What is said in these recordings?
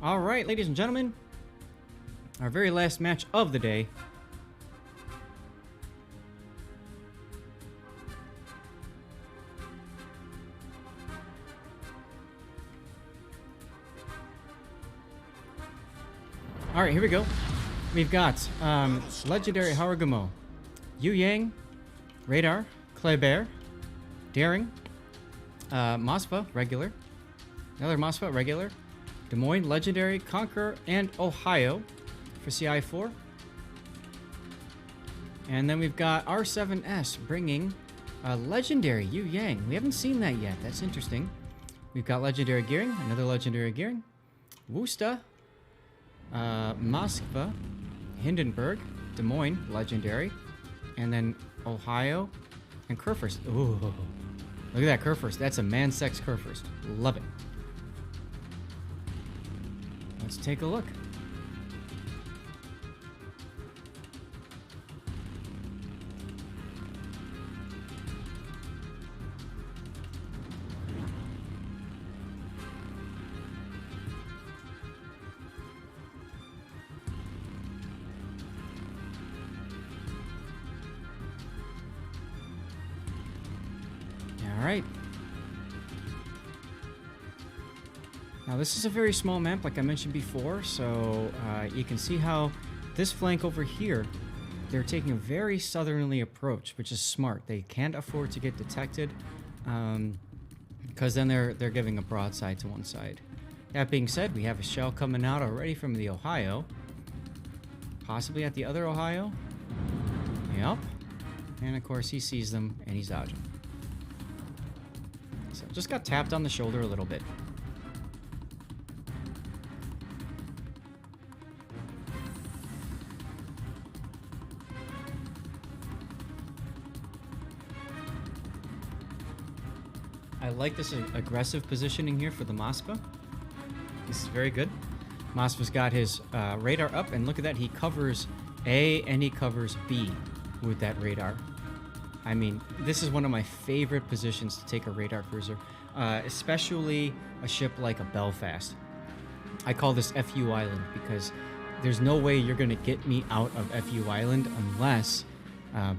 All right, ladies and gentlemen, our very last match of the day. All right, here we go. We've got Legendary Harugumo, Yu Yang, Radar, Kleber, Daring, Mosfa, regular, another Mosfa, regular, Des Moines, Legendary, Conqueror, and Ohio for CI4. And then we've got R7S bringing Legendary Yu Yang. We haven't seen that yet. That's interesting. We've got Legendary Gearing, another Legendary Gearing, Wusta, Moskva, Hindenburg, Des Moines, Legendary, and then Ohio, and Kurfürst. Ooh, look at that Kurfürst. That's a man-sex Kurfürst. Love it. Let's take a look. All right. Now this is a very small map, like I mentioned before, so you can see how this flank over here, they're taking a very southerly approach, which is smart. They can't afford to get detected, because then they're giving a broadside to one side. That being said, we have a shell coming out already from the Ohio, possibly at the other Ohio. Yep. And of course he sees them and he's dodging. So just got tapped on the shoulder a little bit. I like this aggressive positioning here for the Mosfa. This is very good. Mosfa's got his radar up, and look at that. He covers A and he covers B with that radar. I mean, this is one of my favorite positions to take a radar cruiser, especially a ship like a Belfast. I call this FU Island because there's no way you're going to get me out of FU Island unless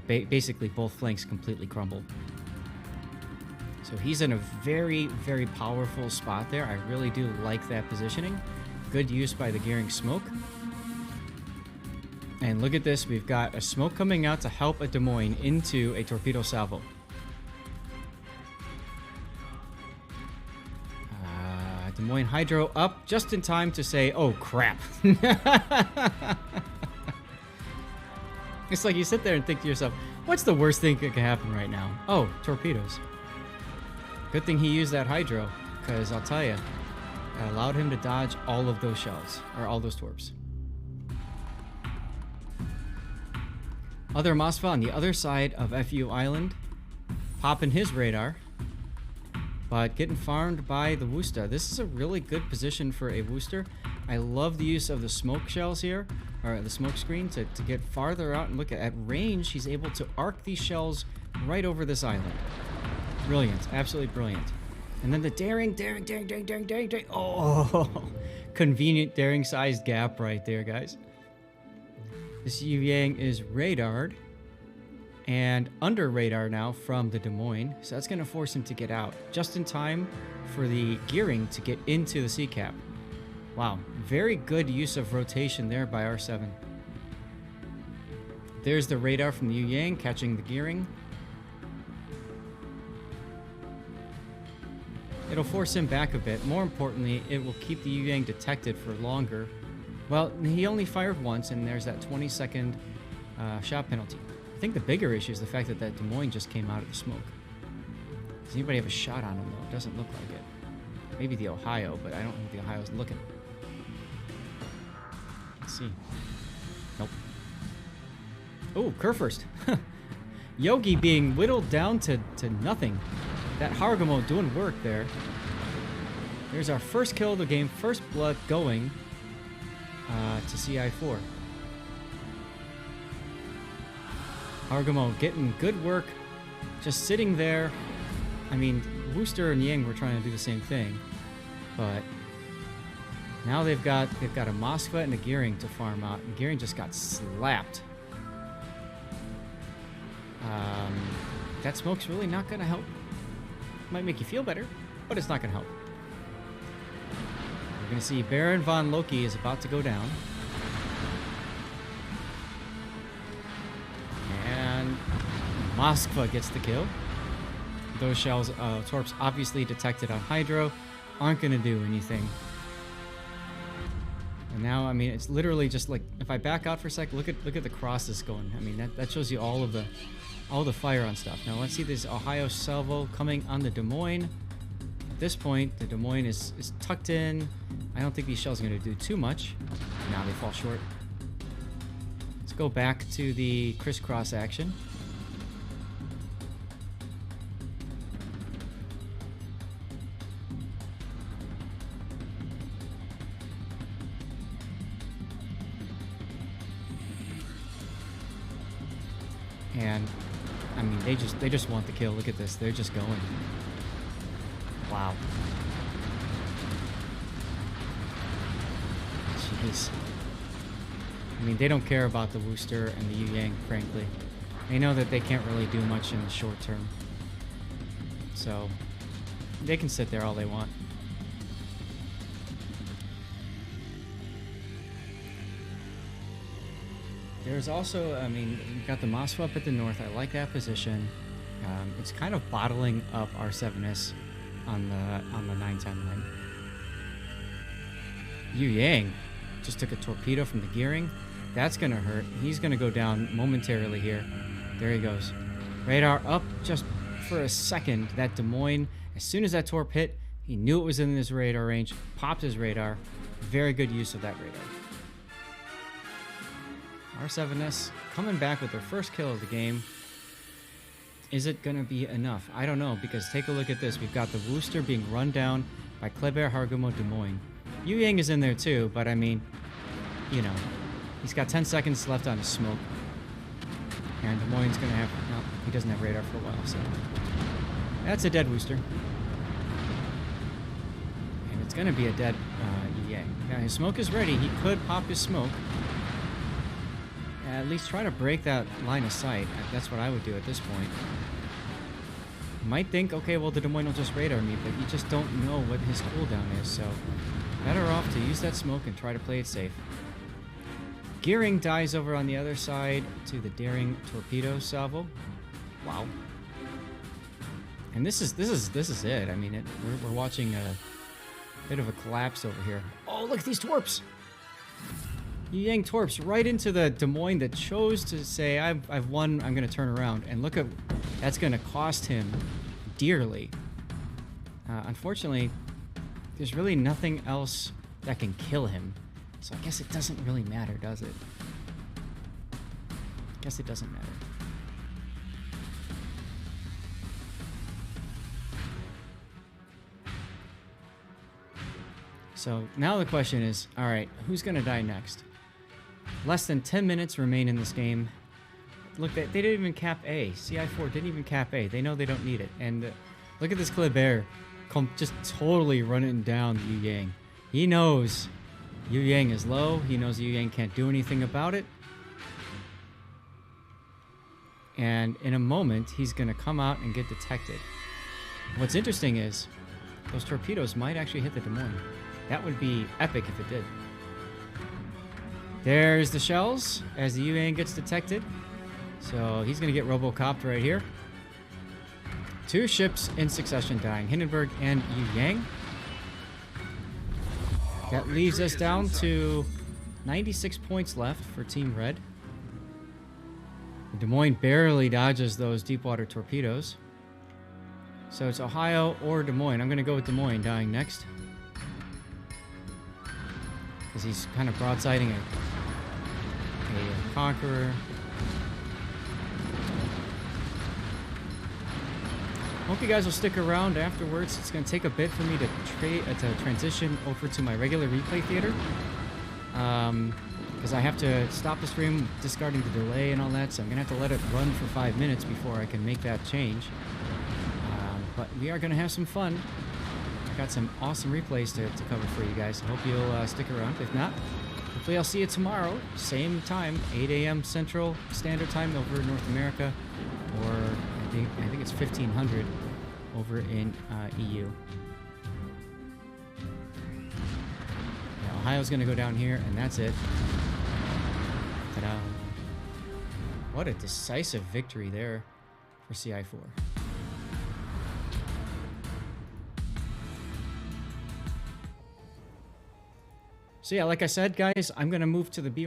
basically both flanks completely crumble. So he's in a very, very powerful spot there. I really do like that positioning. Good use by the gearing smoke. And look at this, we've got a smoke coming out to help a Des Moines into a torpedo salvo. Des Moines Hydro up just in time to say, oh crap. It's like you sit there and think to yourself, what's the worst thing that can happen right now? Oh, torpedoes. Good thing he used that Hydro, because I'll tell you, it allowed him to dodge all of those shells, or all those torps. Other Mosfa on the other side of FU Island, popping his radar, but getting farmed by the Wusta. This is a really good position for a Wooster. I love the use of the smoke shells here, or the smoke screen, to get farther out and look at range. He's able to arc these shells right over this island. Brilliant, absolutely brilliant. And then the daring. Oh, convenient daring-sized gap right there, guys. This Yu Yang is radared and under radar now from the Des Moines, so that's going to force him to get out just in time for the gearing to get into the sea cap. Wow, very good use of rotation there by R7. There's the radar from the Yu Yang catching the gearing. It'll force him back a bit. More importantly, it will keep the Yu Yang detected for longer. Well, he only fired once, and there's that 20-second shot penalty. I think the bigger issue is the fact that that Des Moines just came out of the smoke. Does anybody have a shot on him, though? It doesn't look like it. Maybe the Ohio, but I don't think the Ohio's looking. Let's see. Nope. Oh, Kurfürst. Yogi being whittled down to nothing. That Harugumo doing work there. There's our first kill of the game, first blood going to CI4. Harugumo getting good work, just sitting there. I mean, Wooster and Yang were trying to do the same thing, but Now they've got a Moskva and a Gearing to farm out, and Gearing just got slapped. That smoke's really not gonna help. Might make you feel better, but it's not gonna help. We're gonna see Baron von Loki is about to go down. And Moskva gets the kill. Those shells, torps obviously detected on Hydro, aren't gonna do anything. And now, I mean, it's literally just like, if I back out for a sec, look at the crosses going. I mean, that shows you all the fire on stuff. Now let's see this Ohio salvo coming on the Des Moines. At this point, the Des Moines is tucked in. I don't think these shells are going to do too much. Now they fall short. Let's go back to the crisscross action. And I mean, they just want the kill. Look at this. They're just going. Wow. Jeez. I mean, they don't care about the Wooster and the Yu Yang, frankly. They know that they can't really do much in the short term. So, they can sit there all they want. There's also, I mean, you've got the Moskva up at the north. I like that position. It's kind of bottling up R7S on the 910 line. Yu Yang just took a torpedo from the Gearing. That's gonna hurt. He's gonna go down momentarily here. There he goes. Radar up just for a second. That Des Moines, as soon as that torp hit, he knew it was in his radar range, popped his radar. Very good use of that radar. R7S coming back with their first kill of the game. Is it going to be enough? I don't know, because take a look at this. We've got the Wooster being run down by Kleber, Hargumo, Des Moines. Yu Yang is in there too, but I mean, you know, he's got 10 seconds left on his smoke. And Des Moines going to have... No, he doesn't have radar for a while, so... That's a dead Wooster. And it's going to be a dead Yu Yang. Now, his smoke is ready. He could pop his smoke. At least try to break that line of sight. That's what I would do at this point. You might think, okay, well, the Des Moines will just radar me, but you just don't know what his cooldown is, so better off to use that smoke and try to play it safe. Gearing dies over on the other side to the Daring torpedo salvo. Wow. And this is it. I mean, we're watching a bit of a collapse over here. Oh, look at these torps! Yu Yang torps right into the Des Moines that chose to say, I've won, I'm going to turn around. And look at, that's going to cost him dearly. Unfortunately, there's really nothing else that can kill him. So I guess it doesn't really matter, does it? I guess it doesn't matter. So now the question is, all right, who's going to die next? Less than 10 minutes remain in this game. Look, they didn't even cap A. CI4 didn't even cap A. They know they don't need it. And look at this Kleber just totally running down Yu Yang. He knows Yu Yang is low. He knows Yu Yang can't do anything about it. And in a moment, he's going to come out and get detected. What's interesting is those torpedoes might actually hit the Des Moines. That would be epic if it did. There's the shells as the Yu Yang gets detected. So he's going to get Robocopped right here. Two ships in succession dying, Hindenburg and Yu Yang. That leaves us down to 96 points left for Team Red. Des Moines barely dodges those deep water torpedoes. So it's Ohio or Des Moines. I'm going to go with Des Moines dying next. Because he's kind of broadsiding a Conqueror. Hope you guys will stick around afterwards. It's going to take a bit for me to transition over to my regular replay theater. Because I have to stop the stream, discarding the delay and all that, so I'm going to have to let it run for 5 minutes before I can make that change. But we are going to have some fun. Got some awesome replays to cover for you guys. I hope you'll stick around. If not, hopefully I'll see you tomorrow, same time, 8 a.m. Central Standard Time over in North America, or I think it's 1500 over in EU. Yeah, Ohio's gonna go down here, and that's it. Ta-da! What a decisive victory there for CI4. So yeah, like I said, guys, I'm gonna move to the B right